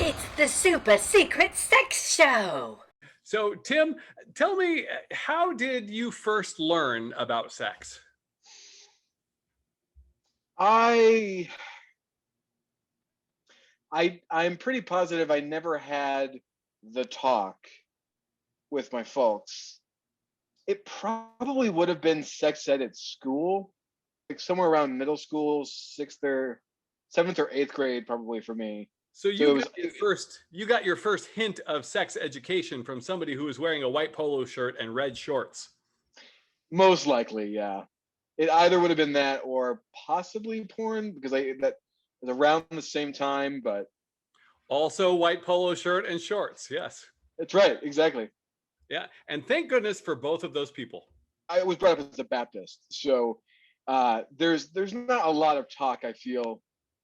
It's the Super Secret Sex Show. So, Tim, tell me, how did you first learn about sex? I I'm pretty positive I never had the talk with my folks. It probably would have been sex ed at school, like somewhere around middle school, sixth or seventh or eighth grade, probably for me. So So you got your first hint of sex education from somebody who was wearing a white polo shirt and red shorts. most likely, yeah. It either would have been that or possibly porn because I that was around the same time, but Also white polo shirt and shorts. Yes. it's right, exactly. Yeah. And thank goodness for both of those people. I was brought up as a Baptist, so there's not a lot of talk I feel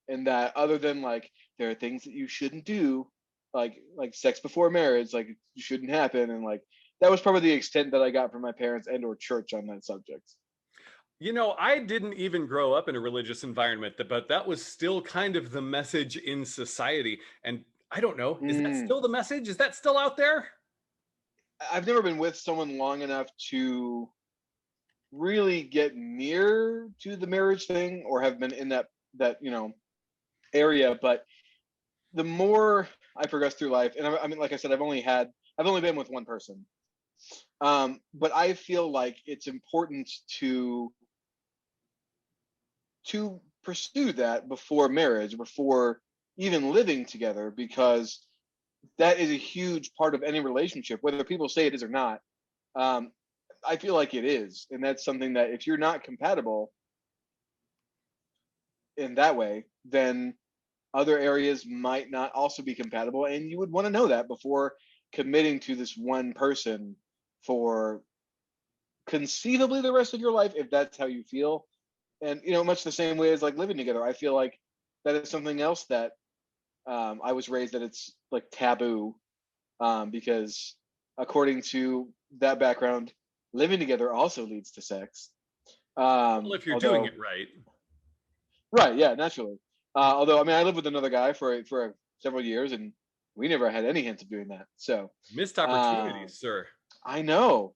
in that other than like there are things that you shouldn't do, like sex before marriage, like you shouldn't happen, and like that was probably the extent that I got from my parents and or church on that subject. You know, I didn't even grow up in a religious environment, but that was still kind of the message in society. And I don't know, is that Mm. still the message? Is that still out there? I've never been with someone long enough to really get near to the marriage thing or have been in that area, but the more I progress through life, and I mean, like I said, I've only been with one person, but I feel like it's important to pursue that before marriage, before even living together, because that is a huge part of any relationship, whether people say it is or not. Um, I feel like it is, and that's something that if you're not compatible in that way, then other areas might not also be compatible, and you would want to know that before committing to this one person for conceivably the rest of your life, if that's how you feel. And much the same way as like living together, I feel like that is something else that I was raised that it's like taboo, because according to that background, living together also leads to sex. Well, if you're doing Although, it right. right, yeah, naturally. Although, I mean, I lived with another guy for several years, and we never had any hint of doing that. So, Missed uh, opportunities, sir. I know.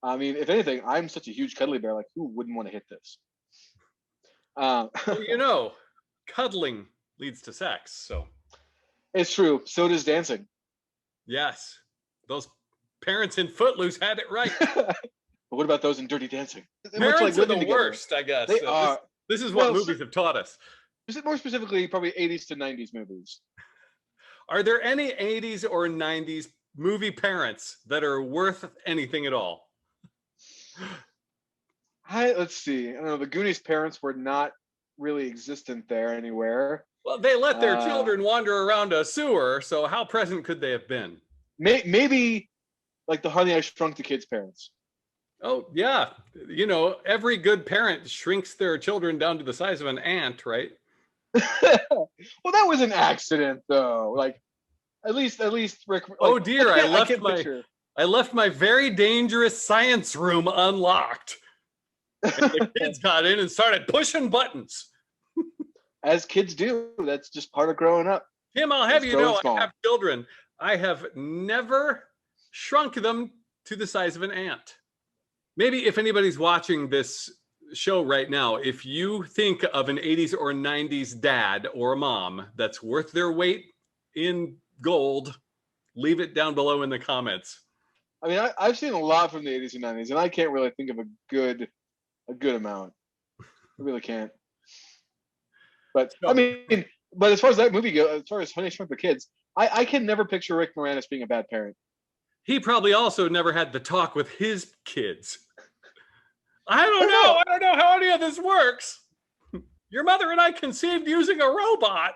I mean, if anything, I'm such a huge cuddly bear. Like, who wouldn't want to hit this? Uh, Well, you know, cuddling leads to sex. So, it's true. So does dancing. yes, those parents in Footloose had it right. But what about those in Dirty Dancing? Much like Parents are the living together, worst, I guess. they are. This is what Well, movies have taught us. more specifically, probably 80s to 90s movies. Are there any 80s or 90s movie parents that are worth anything at all? Let's see. I don't know. The Goonies' parents were not really existent there anywhere. Well, they let their Uh, children wander around a sewer, so how present could they have been? maybe like the Honey I Shrunk the Kids parents. Oh, yeah. You know, every good parent shrinks their children down to the size of an ant, right? Well, that was an accident, though. Like at least Rick. Like Oh dear, I can't picture. I left my very dangerous science room unlocked. And the kids got in and started pushing buttons. As kids do. That's just part of growing up. Tim, I'll have It's you growing know, I small. have children. I have never shrunk them to the size of an ant. Maybe if anybody's watching this show right now, if you think of an 80s or 90s dad or mom that's worth their weight in gold, leave it down below in the comments. I mean, I've seen a lot from the 80s and 90s, and I can't really think of a good amount. I really can't. But I So, mean, but as far as that movie goes, as far as Honey I Shrunk the Kids, I can never picture Rick Moranis being a bad parent. he probably also never had the talk with his kids. I I don't don't know. know. I don't know how any of this works. Your mother and I conceived using a robot.